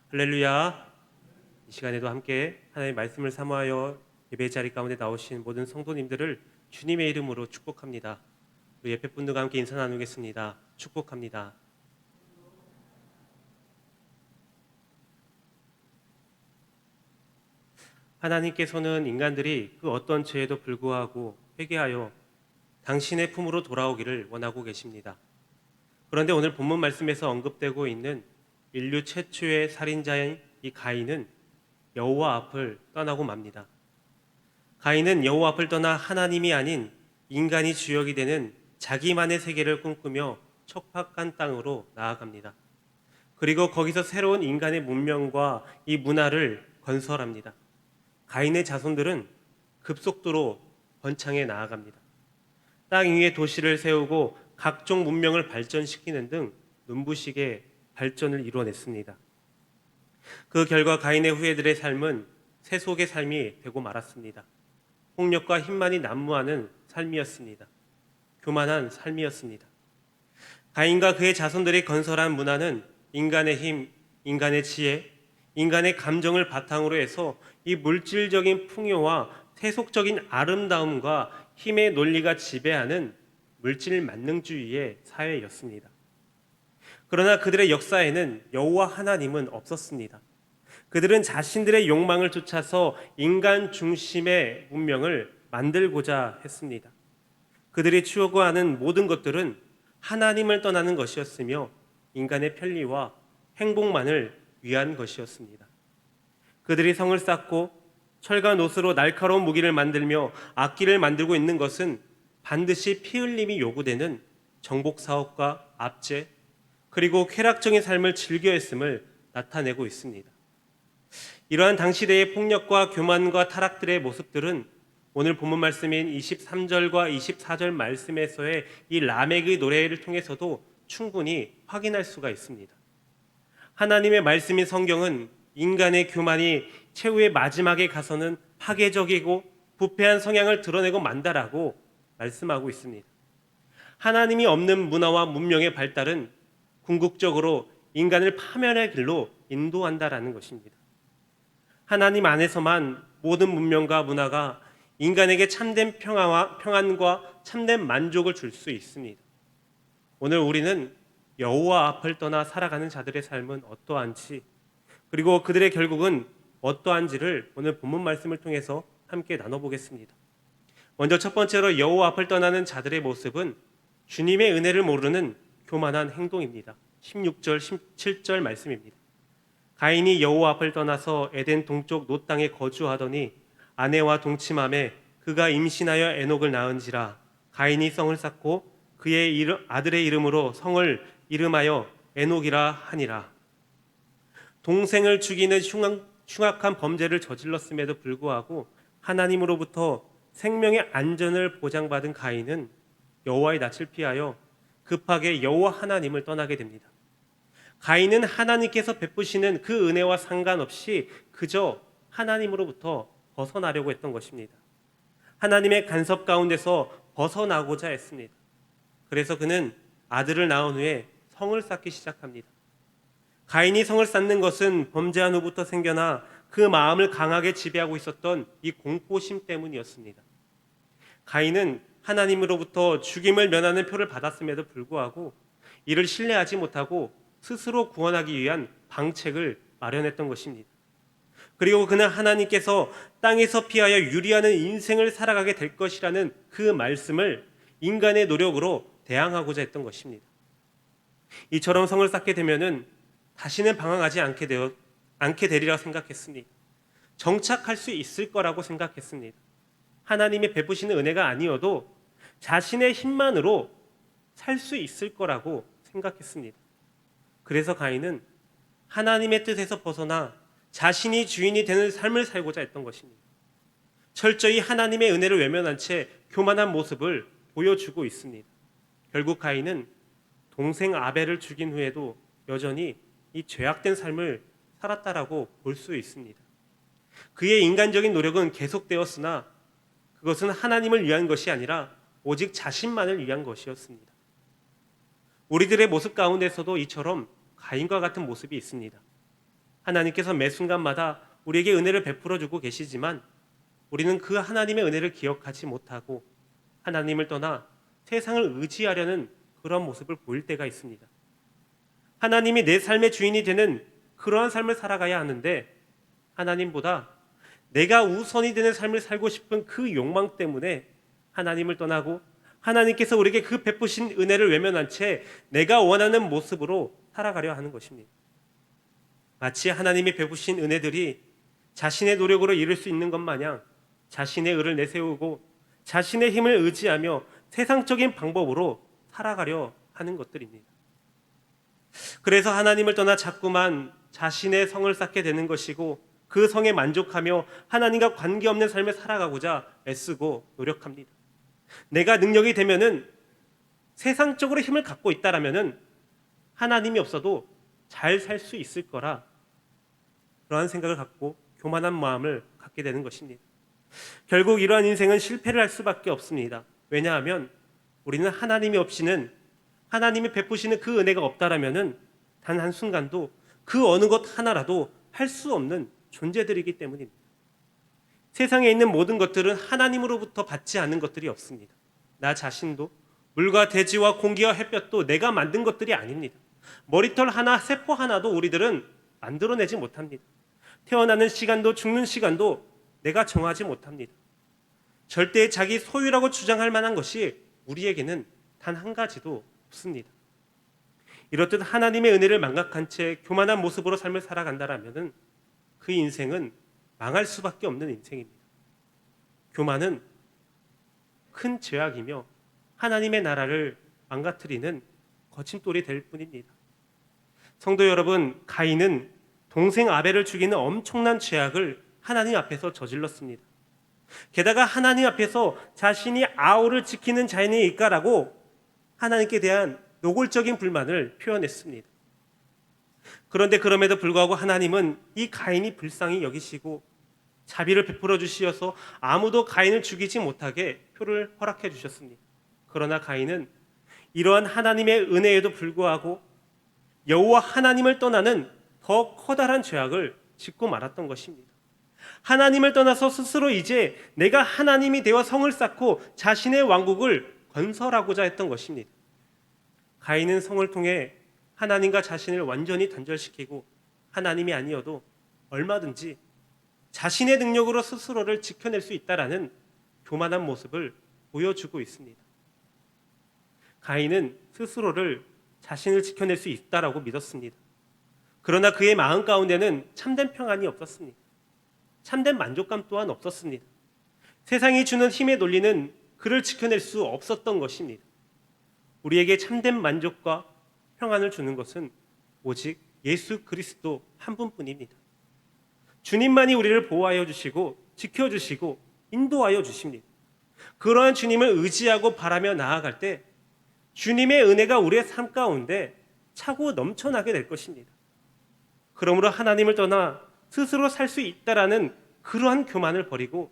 할렐루야. 이 시간에도 함께 하나님의 말씀을 사모하여 예배 자리 가운데 나오신 모든 성도님들을 주님의 이름으로 축복합니다. 우리 예배분들과 함께 인사 나누겠습니다. 축복합니다. 하나님께서는 인간들이 그 어떤 죄에도 불구하고 회개하여 당신의 품으로 돌아오기를 원하고 계십니다. 그런데 오늘 본문 말씀에서 언급되고 있는 인류 최초의 살인자인 이 가인은 여호와 앞을 떠나고 맙니다. 가인은 여호와 앞을 떠나 하나님이 아닌 인간이 주역이 되는 자기만의 세계를 꿈꾸며 척박한 땅으로 나아갑니다. 그리고 거기서 새로운 인간의 문명과 이 문화를 건설합니다. 가인의 자손들은 급속도로 번창해 나아갑니다. 땅 위에 도시를 세우고 각종 문명을 발전시키는 등 눈부시게 발전을 이루어냈습니다. 그 결과 가인의 후예들의 삶은 세속의 삶이 되고 말았습니다. 폭력과 힘만이 난무하는 삶이었습니다. 교만한 삶이었습니다. 가인과 그의 자손들이 건설한 문화는 인간의 힘, 인간의 지혜, 인간의 감정을 바탕으로 해서 이 물질적인 풍요와 세속적인 아름다움과 힘의 논리가 지배하는 물질 만능주의의 사회였습니다. 그러나 그들의 역사에는 여호와 하나님은 없었습니다. 그들은 자신들의 욕망을 쫓아서 인간 중심의 문명을 만들고자 했습니다. 그들이 추구하는 모든 것들은 하나님을 떠나는 것이었으며 인간의 편리와 행복만을 위한 것이었습니다. 그들이 성을 쌓고 철과 노스로 날카로운 무기를 만들며 악기를 만들고 있는 것은 반드시 피 흘림이 요구되는 정복 사업과 압제, 그리고 쾌락적인 삶을 즐겨 했음을 나타내고 있습니다. 이러한 당시대의 폭력과 교만과 타락들의 모습들은 오늘 본문 말씀인 23절과 24절 말씀에서의 이 라멕의 노래를 통해서도 충분히 확인할 수가 있습니다. 하나님의 말씀인 성경은 인간의 교만이 최후의 마지막에 가서는 파괴적이고 부패한 성향을 드러내고 만다라고 말씀하고 있습니다. 하나님이 없는 문화와 문명의 발달은 궁극적으로 인간을 파멸의 길로 인도한다라는 것입니다. 하나님 안에서만 모든 문명과 문화가 인간에게 참된 평안과 참된 만족을 줄 수 있습니다. 오늘 우리는 여호와 앞을 떠나 살아가는 자들의 삶은 어떠한지, 그리고 그들의 결국은 어떠한지를 오늘 본문 말씀을 통해서 함께 나눠보겠습니다. 먼저 첫 번째로 여호와 앞을 떠나는 자들의 모습은 주님의 은혜를 모르는 교만한 행동입니다. 16절, 17절 말씀입니다. 가인이 여호와 앞을 떠나서 에덴 동쪽 놋 땅에 거주하더니 아내와 동침함에 그가 임신하여 에녹을 낳은지라. 가인이 성을 쌓고 그의 아들의 이름으로 성을 이름하여 에녹이라 하니라. 동생을 죽이는 흉악한 범죄를 저질렀음에도 불구하고 하나님으로부터 생명의 안전을 보장받은 가인은 여호와의 낯을 피하여 급하게 여호와 하나님을 떠나게 됩니다. 가인은 하나님께서 베푸시는 그 은혜와 상관없이 그저 하나님으로부터 벗어나려고 했던 것입니다. 하나님의 간섭 가운데서 벗어나고자 했습니다. 그래서 그는 아들을 낳은 후에 성을 쌓기 시작합니다. 가인이 성을 쌓는 것은 범죄한 후부터 생겨나 그 마음을 강하게 지배하고 있었던 이 공포심 때문이었습니다. 가인은 하나님으로부터 죽임을 면하는 표를 받았음에도 불구하고 이를 신뢰하지 못하고 스스로 구원하기 위한 방책을 마련했던 것입니다. 그리고 그는 하나님께서 땅에서 피하여 유리하는 인생을 살아가게 될 것이라는 그 말씀을 인간의 노력으로 대항하고자 했던 것입니다. 이처럼 성을 쌓게 되면은 다시는 방황하지 않게 되리라 생각했습니다. 정착할 수 있을 거라고 생각했습니다. 하나님이 베푸시는 은혜가 아니어도 자신의 힘만으로 살 수 있을 거라고 생각했습니다. 그래서 가인은 하나님의 뜻에서 벗어나 자신이 주인이 되는 삶을 살고자 했던 것입니다. 철저히 하나님의 은혜를 외면한 채 교만한 모습을 보여주고 있습니다. 결국 가인은 동생 아벨을 죽인 후에도 여전히 이 죄악된 삶을 살았다라고 볼 수 있습니다. 그의 인간적인 노력은 계속되었으나 그것은 하나님을 위한 것이 아니라 오직 자신만을 위한 것이었습니다. 우리들의 모습 가운데서도 이처럼 가인과 같은 모습이 있습니다. 하나님께서 매 순간마다 우리에게 은혜를 베풀어 주고 계시지만 우리는 그 하나님의 은혜를 기억하지 못하고 하나님을 떠나 세상을 의지하려는 그런 모습을 보일 때가 있습니다. 하나님이 내 삶의 주인이 되는 그러한 삶을 살아가야 하는데 하나님보다 내가 우선이 되는 삶을 살고 싶은 그 욕망 때문에 하나님을 떠나고 하나님께서 우리에게 그 베푸신 은혜를 외면한 채 내가 원하는 모습으로 살아가려 하는 것입니다. 마치 하나님이 베푸신 은혜들이 자신의 노력으로 이룰 수 있는 것 마냥 자신의 의를 내세우고 자신의 힘을 의지하며 세상적인 방법으로 살아가려 하는 것들입니다. 그래서 하나님을 떠나 자꾸만 자신의 성을 쌓게 되는 것이고 그 성에 만족하며 하나님과 관계없는 삶을 살아가고자 애쓰고 노력합니다. 내가 능력이 되면은 세상적으로 힘을 갖고 있다라면은 하나님이 없어도 잘 살 수 있을 거라 그러한 생각을 갖고 교만한 마음을 갖게 되는 것입니다. 결국 이러한 인생은 실패를 할 수밖에 없습니다. 왜냐하면 우리는 하나님이 없이는 하나님이 베푸시는 그 은혜가 없다라면은 단 한순간도 그 어느 것 하나라도 할 수 없는 존재들이기 때문입니다. 세상에 있는 모든 것들은 하나님으로부터 받지 않은 것들이 없습니다. 나 자신도 물과 대지와 공기와 햇볕도 내가 만든 것들이 아닙니다. 머리털 하나, 세포 하나도 우리들은 만들어내지 못합니다. 태어나는 시간도 죽는 시간도 내가 정하지 못합니다. 절대 자기 소유라고 주장할 만한 것이 우리에게는 단 한 가지도 없습니다. 이렇듯 하나님의 은혜를 망각한 채 교만한 모습으로 삶을 살아간다라면은 그 인생은 망할 수밖에 없는 인생입니다. 교만은 큰 죄악이며 하나님의 나라를 망가뜨리는 거침돌이 될 뿐입니다. 성도 여러분, 가인은 동생 아벨을 죽이는 엄청난 죄악을 하나님 앞에서 저질렀습니다. 게다가 하나님 앞에서 자신이 아우를 지키는 자인이니까라고 하나님께 대한 노골적인 불만을 표현했습니다. 그런데 그럼에도 불구하고 하나님은 이 가인이 불쌍히 여기시고 자비를 베풀어 주시어서 아무도 가인을 죽이지 못하게 표를 허락해 주셨습니다. 그러나 가인은 이러한 하나님의 은혜에도 불구하고 여호와 하나님을 떠나는 더 커다란 죄악을 짓고 말았던 것입니다. 하나님을 떠나서 스스로 이제 내가 하나님이 되어 성을 쌓고 자신의 왕국을 건설하고자 했던 것입니다. 가인은 성을 통해 하나님과 자신을 완전히 단절시키고 하나님이 아니어도 얼마든지 자신의 능력으로 스스로를 지켜낼 수 있다라는 교만한 모습을 보여주고 있습니다. 가인은 스스로를 자신을 지켜낼 수 있다라고 믿었습니다. 그러나 그의 마음 가운데는 참된 평안이 없었습니다. 참된 만족감 또한 없었습니다. 세상이 주는 힘의 논리는 그를 지켜낼 수 없었던 것입니다. 우리에게 참된 만족과 평안을 주는 것은 오직 예수 그리스도 한 분뿐입니다. 주님만이 우리를 보호하여 주시고 지켜주시고 인도하여 주십니다. 그러한 주님을 의지하고 바라며 나아갈 때 주님의 은혜가 우리의 삶 가운데 차고 넘쳐나게 될 것입니다. 그러므로 하나님을 떠나 스스로 살 수 있다라는 그러한 교만을 버리고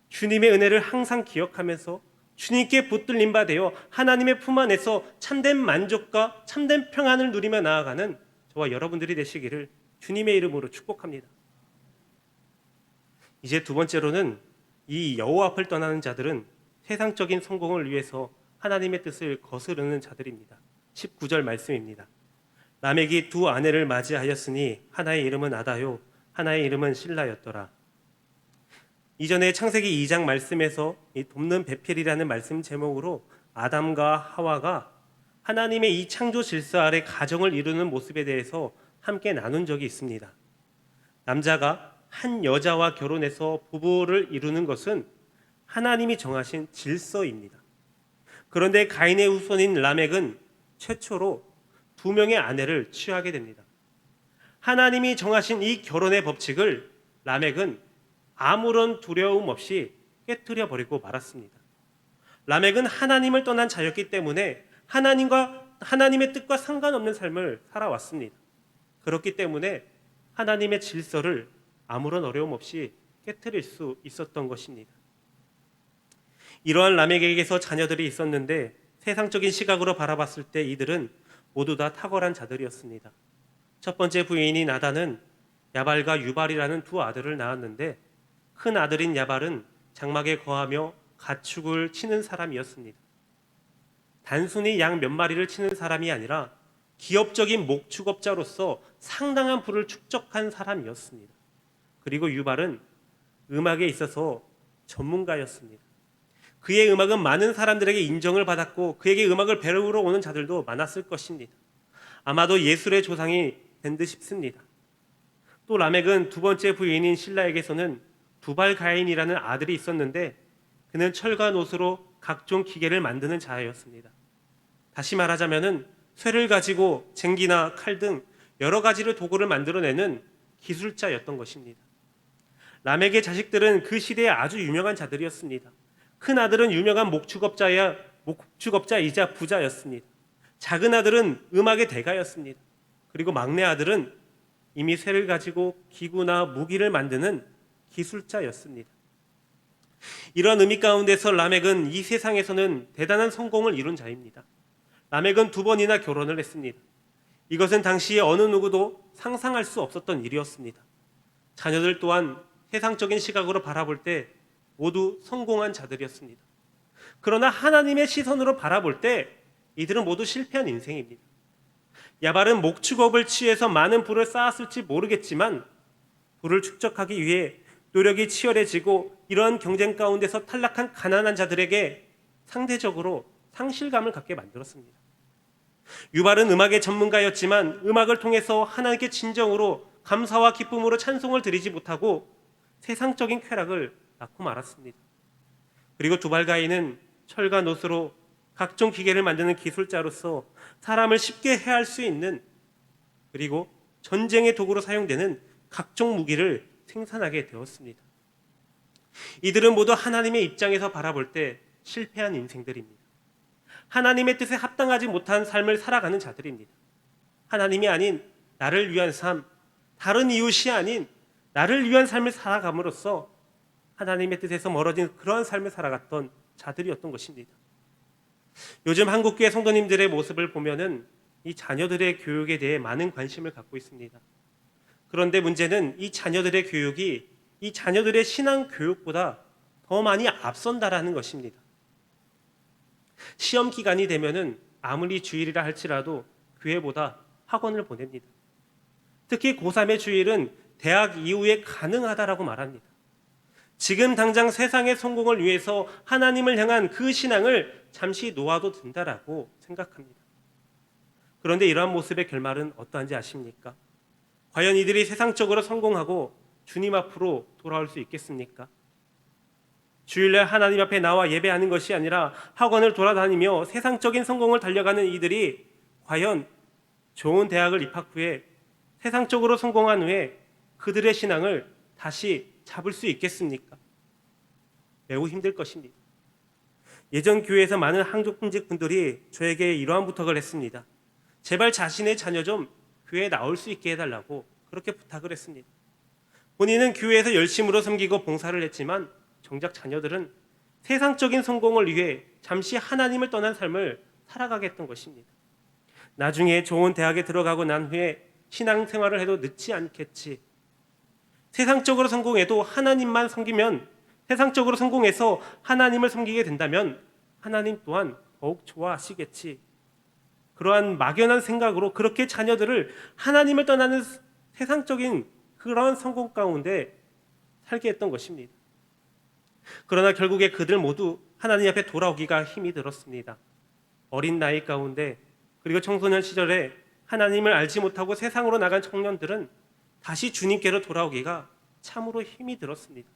주님의 은혜를 항상 기억하면서 주님께 붙들림 바 되어 하나님의 품 안에서 참된 만족과 참된 평안을 누리며 나아가는 저와 여러분들이 되시기를 주님의 이름으로 축복합니다. 이제 두 번째로는 이 여호와 앞을 떠나는 자들은 세상적인 성공을 위해서 하나님의 뜻을 거스르는 자들입니다. 19절 말씀입니다. 라멕이 두 아내를 맞이하였으니 하나의 이름은 아다요 하나의 이름은 실라였더라. 이전에 창세기 2장 말씀에서 이 돕는 배필이라는 말씀 제목으로 아담과 하와가 하나님의 이 창조 질서 아래 가정을 이루는 모습에 대해서 함께 나눈 적이 있습니다. 남자가 한 여자와 결혼해서 부부를 이루는 것은 하나님이 정하신 질서입니다. 그런데 가인의 후손인 라멕은 최초로 두 명의 아내를 취하게 됩니다. 하나님이 정하신 이 결혼의 법칙을 라멕은 아무런 두려움 없이 깨뜨려 버리고 말았습니다. 라멕은 하나님을 떠난 자였기 때문에 하나님의 뜻과 상관없는 삶을 살아왔습니다. 그렇기 때문에 하나님의 질서를 아무런 어려움 없이 깨뜨릴 수 있었던 것입니다. 이러한 라멕에게서 자녀들이 있었는데 세상적인 시각으로 바라봤을 때 이들은 모두 다 탁월한 자들이었습니다. 첫 번째 부인인 아다는 야발과 유발이라는 두 아들을 낳았는데 큰 아들인 야발은 장막에 거하며 가축을 치는 사람이었습니다. 단순히 양 몇 마리를 치는 사람이 아니라 기업적인 목축업자로서 상당한 부를 축적한 사람이었습니다. 그리고 유발은 음악에 있어서 전문가였습니다. 그의 음악은 많은 사람들에게 인정을 받았고 그에게 음악을 배우러 오는 자들도 많았을 것입니다. 아마도 예술의 조상이 된 듯 싶습니다. 또 라멕은 두 번째 부인인 실라에게서는 두발 가인이라는 아들이 있었는데 그는 철과 노수로 각종 기계를 만드는 자였습니다. 다시 말하자면은 쇠를 가지고 쟁기나 칼 등 여러 가지를 도구를 만들어내는 기술자였던 것입니다. 라멕의 자식들은 그 시대에 아주 유명한 자들이었습니다. 큰 아들은 유명한 목축업자이자 부자였습니다. 작은 아들은 음악의 대가였습니다. 그리고 막내 아들은 이미 쇠를 가지고 기구나 무기를 만드는 기술자였습니다. 이런 의미 가운데서 라멕은 이 세상에서는 대단한 성공을 이룬 자입니다. 라멕은 두 번이나 결혼을 했습니다. 이것은 당시에 어느 누구도 상상할 수 없었던 일이었습니다. 자녀들 또한 세상적인 시각으로 바라볼 때 모두 성공한 자들이었습니다. 그러나 하나님의 시선으로 바라볼 때 이들은 모두 실패한 인생입니다. 야발은 목축업을 취해서 많은 부를 쌓았을지 모르겠지만 부를 축적하기 위해 노력이 치열해지고 이러한 경쟁 가운데서 탈락한 가난한 자들에게 상대적으로 상실감을 갖게 만들었습니다. 유발은 음악의 전문가였지만 음악을 통해서 하나님께 진정으로 감사와 기쁨으로 찬송을 드리지 못하고 세상적인 쾌락을 낳고 말았습니다. 그리고 두발가인은 철과 노수로 각종 기계를 만드는 기술자로서 사람을 쉽게 해할 수 있는 그리고 전쟁의 도구로 사용되는 각종 무기를 생산하게 되었습니다. 이들은 모두 하나님의 입장에서 바라볼 때 실패한 인생들입니다. 하나님의 뜻에 합당하지 못한 삶을 살아가는 자들입니다. 하나님이 아닌 나를 위한 삶, 다른 이웃이 아닌 나를 위한 삶을 살아감으로써 하나님의 뜻에서 멀어진 그러한 삶을 살아갔던 자들이었던 것입니다. 요즘 한국교회 성도님들의 모습을 보면은 이 자녀들의 교육에 대해 많은 관심을 갖고 있습니다. 그런데 문제는 이 자녀들의 교육이 이 자녀들의 신앙 교육보다 더 많이 앞선다라는 것입니다. 시험 기간이 되면은 아무리 주일이라 할지라도 교회보다 학원을 보냅니다. 특히 고3의 주일은 대학 이후에 가능하다라고 말합니다. 지금 당장 세상의 성공을 위해서 하나님을 향한 그 신앙을 잠시 놓아도 된다라고 생각합니다. 그런데 이러한 모습의 결말은 어떠한지 아십니까? 과연 이들이 세상적으로 성공하고 주님 앞으로 돌아올 수 있겠습니까? 주일날 하나님 앞에 나와 예배하는 것이 아니라 학원을 돌아다니며 세상적인 성공을 달려가는 이들이 과연 좋은 대학을 입학 후에 세상적으로 성공한 후에 그들의 신앙을 다시 잡을 수 있겠습니까? 매우 힘들 것입니다. 예전 교회에서 많은 한국분직 분들이 저에게 이러한 부탁을 했습니다. 제발 자신의 자녀 좀 교회에 나올 수 있게 해달라고 그렇게 부탁을 했습니다. 본인은 교회에서 열심으로 섬기고 봉사를 했지만 정작 자녀들은 세상적인 성공을 위해 잠시 하나님을 떠난 삶을 살아가겠던 것입니다. 나중에 좋은 대학에 들어가고 난 후에 신앙생활을 해도 늦지 않겠지. 세상적으로 성공해도 하나님만 섬기면 세상적으로 성공해서 하나님을 섬기게 된다면 하나님 또한 더욱 좋아하시겠지. 그러한 막연한 생각으로 그렇게 자녀들을 하나님을 떠나는 세상적인 그런 성공 가운데 살게 했던 것입니다. 그러나 결국에 그들 모두 하나님 앞에 돌아오기가 힘이 들었습니다. 어린 나이 가운데 그리고 청소년 시절에 하나님을 알지 못하고 세상으로 나간 청년들은 다시 주님께로 돌아오기가 참으로 힘이 들었습니다.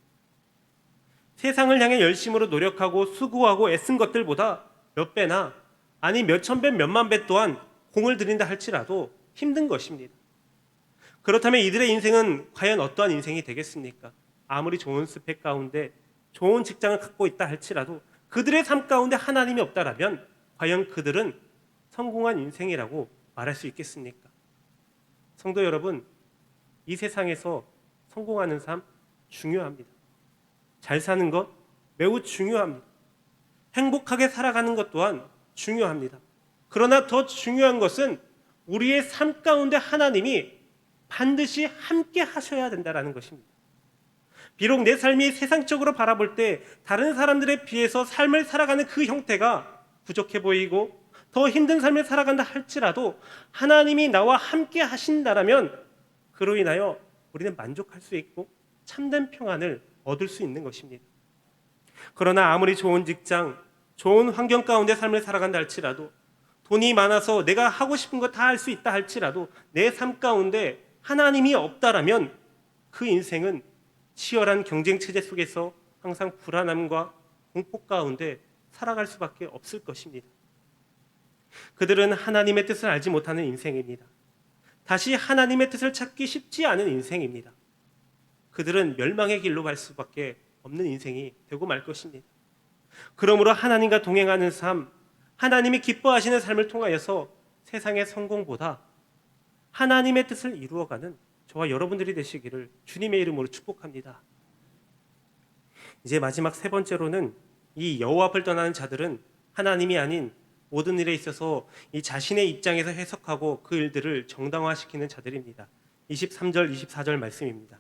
세상을 향해 열심으로 노력하고 수고하고 애쓴 것들보다 몇 배나 아니 몇천 배 몇만 배 또한 공을 들인다 할지라도 힘든 것입니다. 그렇다면 이들의 인생은 과연 어떠한 인생이 되겠습니까? 아무리 좋은 스펙 가운데 좋은 직장을 갖고 있다 할지라도 그들의 삶 가운데 하나님이 없다라면 과연 그들은 성공한 인생이라고 말할 수 있겠습니까? 성도 여러분, 이 세상에서 성공하는 삶 중요합니다. 잘 사는 것 매우 중요합니다. 행복하게 살아가는 것 또한 중요합니다. 그러나 더 중요한 것은 우리의 삶 가운데 하나님이 반드시 함께 하셔야 된다는 것입니다. 비록 내 삶이 세상적으로 바라볼 때 다른 사람들에 비해서 삶을 살아가는 그 형태가 부족해 보이고 더 힘든 삶을 살아간다 할지라도 하나님이 나와 함께 하신다라면 그로 인하여 우리는 만족할 수 있고 참된 평안을 얻을 수 있는 것입니다. 그러나 아무리 좋은 직장, 좋은 환경 가운데 삶을 살아간다 할지라도 돈이 많아서 내가 하고 싶은 거 다 할 수 있다 할지라도 내 삶 가운데 하나님이 없다라면 그 인생은 치열한 경쟁 체제 속에서 항상 불안함과 공포 가운데 살아갈 수밖에 없을 것입니다. 그들은 하나님의 뜻을 알지 못하는 인생입니다. 다시 하나님의 뜻을 찾기 쉽지 않은 인생입니다. 그들은 멸망의 길로 갈 수밖에 없는 인생이 되고 말 것입니다. 그러므로 하나님과 동행하는 삶, 하나님이 기뻐하시는 삶을 통하여서 세상의 성공보다 하나님의 뜻을 이루어가는 저와 여러분들이 되시기를 주님의 이름으로 축복합니다. 이제 마지막 세 번째로는 이 여호와 앞을 떠나는 자들은 하나님이 아닌 모든 일에 있어서 이 자신의 입장에서 해석하고 그 일들을 정당화시키는 자들입니다. 23절 24절 말씀입니다.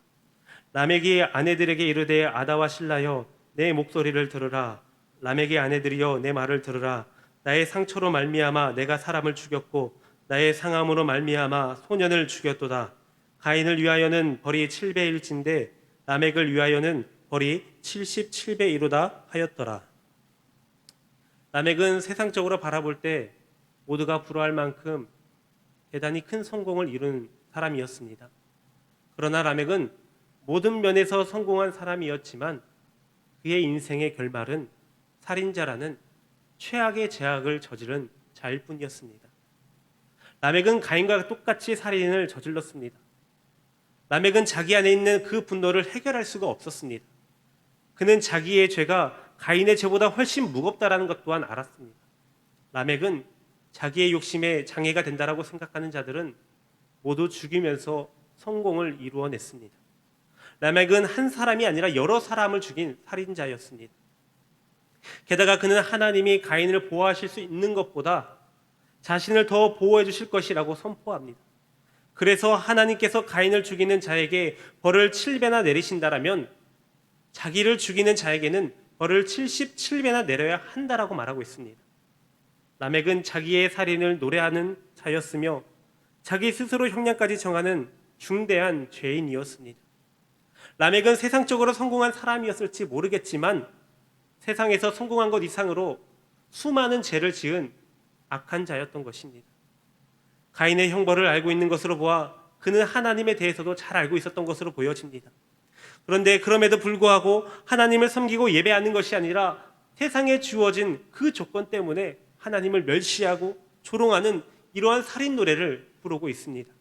라멕이 아내들에게 이르되 아다와 실라여 내 목소리를 들으라. 라멕의 아내들이여 내 말을 들으라. 나의 상처로 말미암아 내가 사람을 죽였고 나의 상함으로 말미암아 소년을 죽였도다. 가인을 위하여는 벌이 7배일진데 라멕을 위하여는 벌이 77배이로다 하였더라. 라멕은 세상적으로 바라볼 때 모두가 부러워할 만큼 대단히 큰 성공을 이룬 사람이었습니다. 그러나 라멕은 모든 면에서 성공한 사람이었지만 그의 인생의 결말은 살인자라는 최악의 죄악을 저지른 자일 뿐이었습니다. 라멕은 가인과 똑같이 살인을 저질렀습니다. 라멕은 자기 안에 있는 그 분노를 해결할 수가 없었습니다. 그는 자기의 죄가 가인의 죄보다 훨씬 무겁다라는 것 또한 알았습니다. 라멕은 자기의 욕심에 장애가 된다라고 생각하는 자들은 모두 죽이면서 성공을 이루어냈습니다. 라멕은 한 사람이 아니라 여러 사람을 죽인 살인자였습니다. 게다가 그는 하나님이 가인을 보호하실 수 있는 것보다 자신을 더 보호해 주실 것이라고 선포합니다. 그래서 하나님께서 가인을 죽이는 자에게 벌을 7배나 내리신다라면 자기를 죽이는 자에게는 벌을 77배나 내려야 한다라고 말하고 있습니다. 라멕은 자기의 살인을 노래하는 자였으며 자기 스스로 형량까지 정하는 중대한 죄인이었습니다. 라멕은 세상적으로 성공한 사람이었을지 모르겠지만 세상에서 성공한 것 이상으로 수많은 죄를 지은 악한 자였던 것입니다. 가인의 형벌을 알고 있는 것으로 보아 그는 하나님에 대해서도 잘 알고 있었던 것으로 보여집니다. 그런데 그럼에도 불구하고 하나님을 섬기고 예배하는 것이 아니라 세상에 주어진 그 조건 때문에 하나님을 멸시하고 조롱하는 이러한 살인 노래를 부르고 있습니다.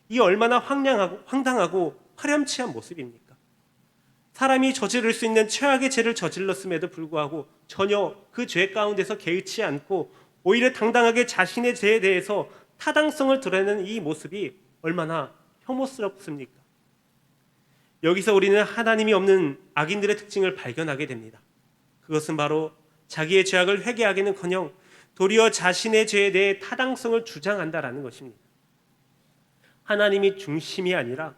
이 얼마나 황당하고 파렴치한 모습입니까? 사람이 저지를 수 있는 최악의 죄를 저질렀음에도 불구하고 전혀 그 죄 가운데서 개의치 않고 오히려 당당하게 자신의 죄에 대해서 타당성을 드러내는 이 모습이 얼마나 혐오스럽습니까? 여기서 우리는 하나님이 없는 악인들의 특징을 발견하게 됩니다. 그것은 바로 자기의 죄악을 회개하기는커녕 도리어 자신의 죄에 대해 타당성을 주장한다라는 것입니다. 하나님이 중심이 아니라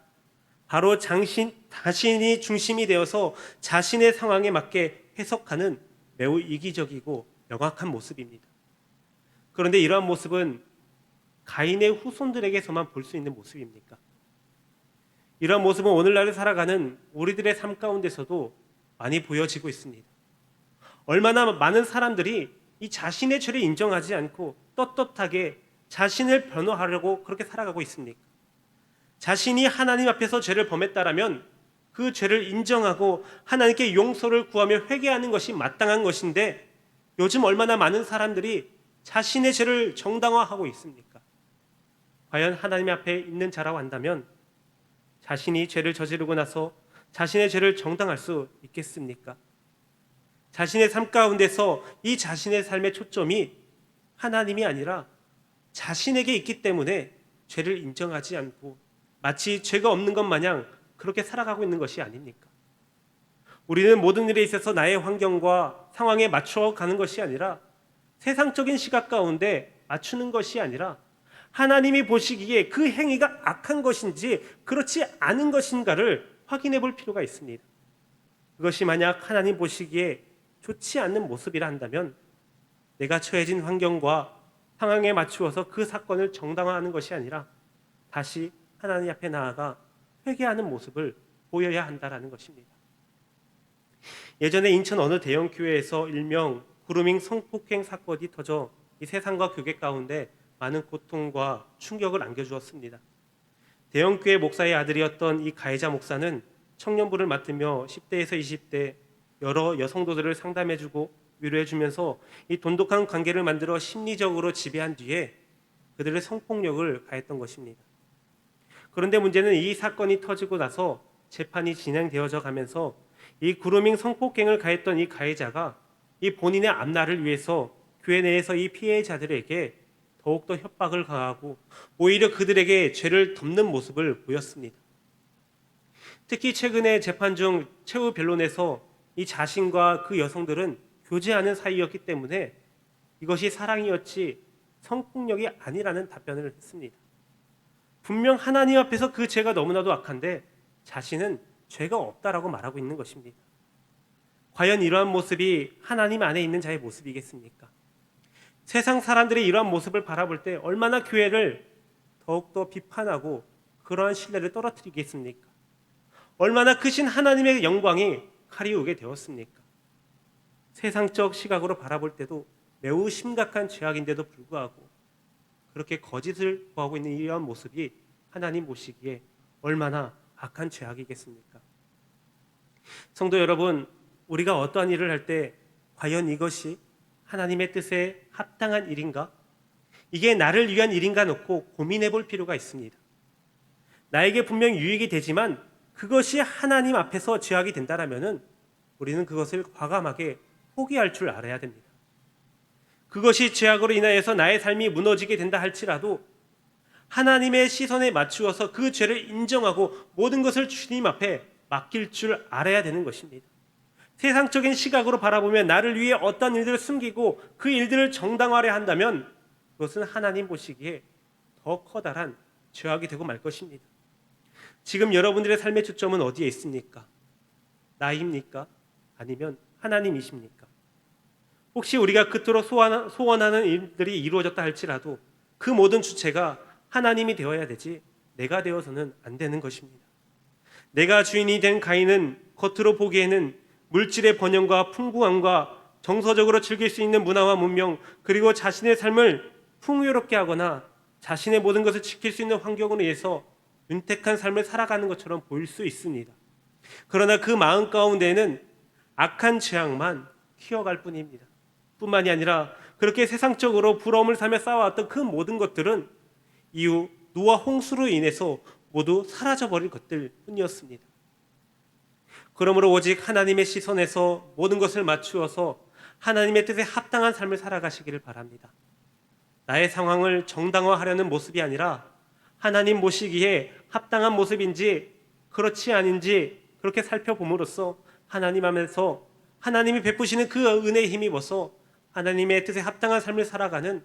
바로 자신이 중심이 되어서 자신의 상황에 맞게 해석하는 매우 이기적이고 명확한 모습입니다. 그런데 이러한 모습은 가인의 후손들에게서만 볼 수 있는 모습입니까? 이러한 모습은 오늘날을 살아가는 우리들의 삶 가운데서도 많이 보여지고 있습니다. 얼마나 많은 사람들이 이 자신의 죄를 인정하지 않고 떳떳하게 자신을 변호하려고 그렇게 살아가고 있습니까? 자신이 하나님 앞에서 죄를 범했다라면 그 죄를 인정하고 하나님께 용서를 구하며 회개하는 것이 마땅한 것인데 요즘 얼마나 많은 사람들이 자신의 죄를 정당화하고 있습니까? 과연 하나님 앞에 있는 자라고 한다면 자신이 죄를 저지르고 나서 자신의 죄를 정당할 수 있겠습니까? 자신의 삶 가운데서 이 자신의 삶의 초점이 하나님이 아니라 자신에게 있기 때문에 죄를 인정하지 않고 마치 죄가 없는 것 마냥 그렇게 살아가고 있는 것이 아닙니까? 우리는 모든 일에 있어서 나의 환경과 상황에 맞춰가는 것이 아니라 세상적인 시각 가운데 맞추는 것이 아니라 하나님이 보시기에 그 행위가 악한 것인지 그렇지 않은 것인가를 확인해 볼 필요가 있습니다. 그것이 만약 하나님 보시기에 좋지 않는 모습이라 한다면 내가 처해진 환경과 상황에 맞추어서 그 사건을 정당화하는 것이 아니라 다시 하나님 앞에 나아가 회개하는 모습을 보여야 한다라는 것입니다. 예전에 인천 어느 대형 교회에서 일명 그루밍 성폭행 사건이 터져 이 세상과 교계 가운데 많은 고통과 충격을 안겨주었습니다. 대형 교회 목사의 아들이었던 이 가해자 목사는 청년부를 맡으며 10대에서 20대 여러 여성도들을 상담해주고 위로해주면서 이 돈독한 관계를 만들어 심리적으로 지배한 뒤에 그들의 성폭력을 가했던 것입니다. 그런데 문제는 이 사건이 터지고 나서 재판이 진행되어져 가면서 이 그루밍 성폭행을 가했던 이 가해자가 이 본인의 앞날을 위해서 교회 내에서 이 피해자들에게 더욱더 협박을 가하고 오히려 그들에게 죄를 덮는 모습을 보였습니다. 특히 최근에 재판 중 최후 변론에서 이 자신과 그 여성들은 교제하는 사이였기 때문에 이것이 사랑이었지 성폭력이 아니라는 답변을 했습니다. 분명 하나님 앞에서 그 죄가 너무나도 악한데 자신은 죄가 없다라고 말하고 있는 것입니다. 과연 이러한 모습이 하나님 안에 있는 자의 모습이겠습니까? 세상 사람들이 이러한 모습을 바라볼 때 얼마나 교회를 더욱더 비판하고 그러한 신뢰를 떨어뜨리겠습니까? 얼마나 크신 하나님의 영광이 가리우게 되었습니까? 세상적 시각으로 바라볼 때도 매우 심각한 죄악인데도 불구하고 그렇게 거짓을 구하고 있는 이러한 모습이 하나님 보시기에 얼마나 악한 죄악이겠습니까? 성도 여러분, 우리가 어떠한 일을 할 때 과연 이것이 하나님의 뜻에 합당한 일인가? 이게 나를 위한 일인가 놓고 고민해 볼 필요가 있습니다. 나에게 분명 유익이 되지만 그것이 하나님 앞에서 죄악이 된다라면은 우리는 그것을 과감하게 포기할 줄 알아야 됩니다. 그것이 죄악으로 인하여서 나의 삶이 무너지게 된다 할지라도 하나님의 시선에 맞추어서 그 죄를 인정하고 모든 것을 주님 앞에 맡길 줄 알아야 되는 것입니다. 세상적인 시각으로 바라보면 나를 위해 어떤 일들을 숨기고 그 일들을 정당화하려 한다면 그것은 하나님 보시기에 더 커다란 죄악이 되고 말 것입니다. 지금 여러분들의 삶의 초점은 어디에 있습니까? 나입니까? 아니면 하나님이십니까? 혹시 우리가 그토록 소원하는 일들이 이루어졌다 할지라도 그 모든 주체가 하나님이 되어야 되지 내가 되어서는 안 되는 것입니다. 내가 주인이 된 가인은 겉으로 보기에는 물질의 번영과 풍부함과 정서적으로 즐길 수 있는 문화와 문명 그리고 자신의 삶을 풍요롭게 하거나 자신의 모든 것을 지킬 수 있는 환경으로 인해서 윤택한 삶을 살아가는 것처럼 보일 수 있습니다. 그러나 그 마음 가운데는 악한 죄악만 키워갈 뿐입니다. 뿐만이 아니라 그렇게 세상적으로 부러움을 사며 쌓아왔던 그 모든 것들은 이후 노아 홍수로 인해서 모두 사라져버릴 것들 뿐이었습니다. 그러므로 오직 하나님의 시선에서 모든 것을 맞추어서 하나님의 뜻에 합당한 삶을 살아가시기를 바랍니다. 나의 상황을 정당화하려는 모습이 아니라 하나님 보시기에 합당한 모습인지 그렇지 아닌지 그렇게 살펴봄으로써 하나님 안에서 하나님이 베푸시는 그 은혜에 힘입어서 하나님의 뜻에 합당한 삶을 살아가는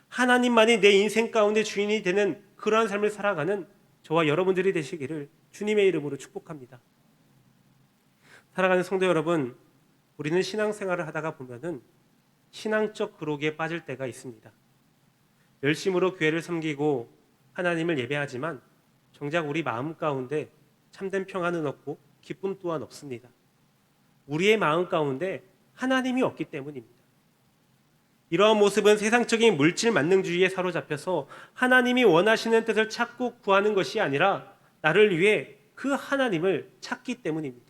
하나님만이 내 인생 가운데 주인이 되는 그러한 삶을 살아가는 저와 여러분들이 되시기를 주님의 이름으로 축복합니다. 사랑하는 성도 여러분, 우리는 신앙생활을 하다가 보면은 신앙적 그로기에 빠질 때가 있습니다. 열심으로 교회를 섬기고 하나님을 예배하지만 정작 우리 마음 가운데 참된 평안은 없고 기쁨 또한 없습니다. 우리의 마음 가운데 하나님이 없기 때문입니다. 이러한 모습은 세상적인 물질 만능주의에 사로잡혀서 하나님이 원하시는 뜻을 찾고 구하는 것이 아니라 나를 위해 그 하나님을 찾기 때문입니다.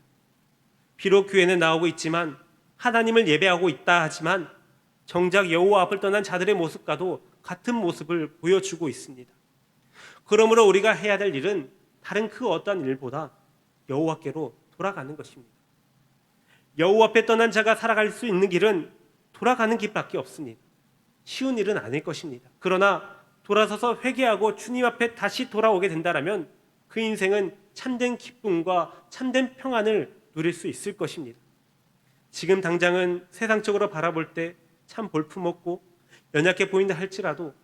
비록 교회는 나오고 있지만 하나님을 예배하고 있다 하지만 정작 여호와 앞을 떠난 자들의 모습과도 같은 모습을 보여주고 있습니다. 그러므로 우리가 해야 될 일은 다른 그 어떠한 일보다 여호와께로 돌아가는 것입니다. 여호와 앞에 떠난 자가 살아갈 수 있는 길은 돌아가는 길밖에 없습니다. 쉬운 일은 아닐 것입니다. 그러나 돌아서서 회개하고 주님 앞에 다시 돌아오게 된다면 그 인생은 참된 기쁨과 참된 평안을 누릴 수 있을 것입니다. 지금 당장은 세상적으로 바라볼 때 참 볼품없고 연약해 보인다 할지라도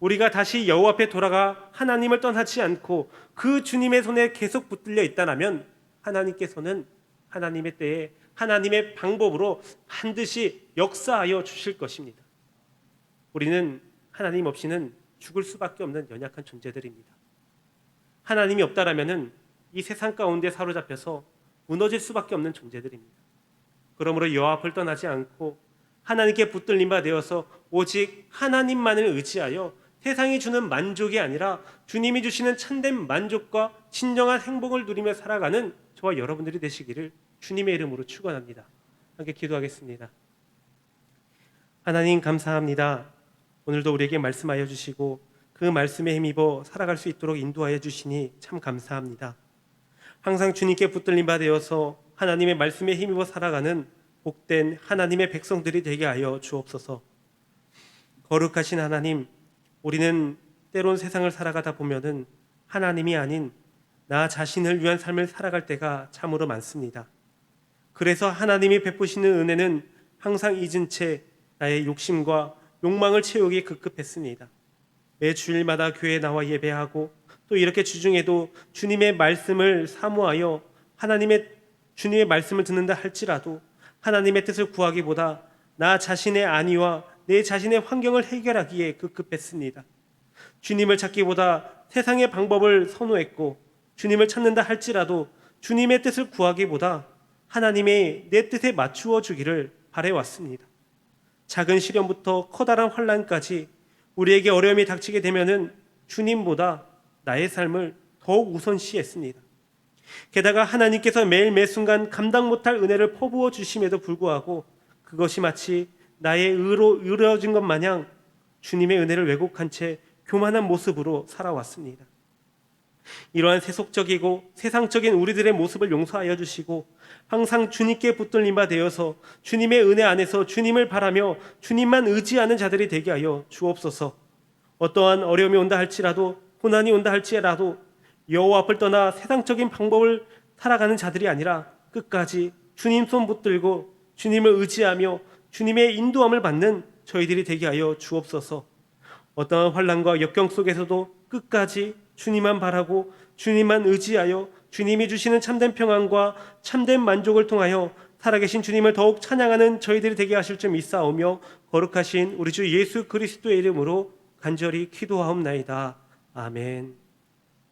우리가 다시 여호와 앞에 돌아가 하나님을 떠나지 않고 그 주님의 손에 계속 붙들려 있다면 하나님께서는 하나님의 때에 하나님의 방법으로 반드시 역사하여 주실 것입니다. 우리는 하나님 없이는 죽을 수밖에 없는 연약한 존재들입니다. 하나님이 없다라면은 이 세상 가운데 사로잡혀서 무너질 수밖에 없는 존재들입니다. 그러므로 여호와 앞을 떠나지 않고 하나님께 붙들림 바 되어서 오직 하나님만을 의지하여 세상이 주는 만족이 아니라 주님이 주시는 참된 만족과 진정한 행복을 누리며 살아가는 저와 여러분들이 되시기를 주님의 이름으로 축원합니다. 함께 기도하겠습니다. 하나님 감사합니다. 오늘도 우리에게 말씀하여 주시고 그 말씀에 힘입어 살아갈 수 있도록 인도하여 주시니 참 감사합니다. 항상 주님께 붙들림 바 되어서 하나님의 말씀에 힘입어 살아가는 복된 하나님의 백성들이 되게 하여 주옵소서. 거룩하신 하나님, 우리는 때론 세상을 살아가다 보면은 하나님이 아닌 나 자신을 위한 삶을 살아갈 때가 참으로 많습니다. 그래서 하나님이 베푸시는 은혜는 항상 잊은 채 나의 욕심과 욕망을 채우기 급급했습니다. 매 주일마다 교회에 나와 예배하고 또 이렇게 주중에도 주님의 말씀을 사모하여 주님의 말씀을 듣는다 할지라도 하나님의 뜻을 구하기보다 나 자신의 안위와 내 자신의 환경을 해결하기에 급급했습니다. 주님을 찾기보다 세상의 방법을 선호했고 주님을 찾는다 할지라도 주님의 뜻을 구하기보다 하나님의 내 뜻에 맞추어 주기를 바래왔습니다. 작은 시련부터 커다란 환난까지 우리에게 어려움이 닥치게 되면은 주님보다 나의 삶을 더욱 우선시했습니다. 게다가 하나님께서 매일 매 순간 감당 못할 은혜를 퍼부어 주심에도 불구하고 그것이 마치 나의 의로 이루어진 것 마냥 주님의 은혜를 왜곡한 채 교만한 모습으로 살아왔습니다. 이러한 세속적이고 세상적인 우리들의 모습을 용서하여 주시고 항상 주님께 붙들림 바 되어서 주님의 은혜 안에서 주님을 바라며 주님만 의지하는 자들이 되게 하여 주옵소서. 어떠한 어려움이 온다 할지라도 고난이 온다 할지라도 여호와 앞을 떠나 세상적인 방법을 살아가는 자들이 아니라 끝까지 주님 손 붙들고 주님을 의지하며 주님의 인도함을 받는 저희들이 되게 하여 주옵소서. 어떠한 환난과 역경 속에서도 끝까지 주님만 바라고 주님만 의지하여 주님이 주시는 참된 평안과 참된 만족을 통하여 살아계신 주님을 더욱 찬양하는 저희들이 되게 하실 줄 믿사오며 거룩하신 우리 주 예수 그리스도의 이름으로 간절히 기도하옵나이다. 아멘.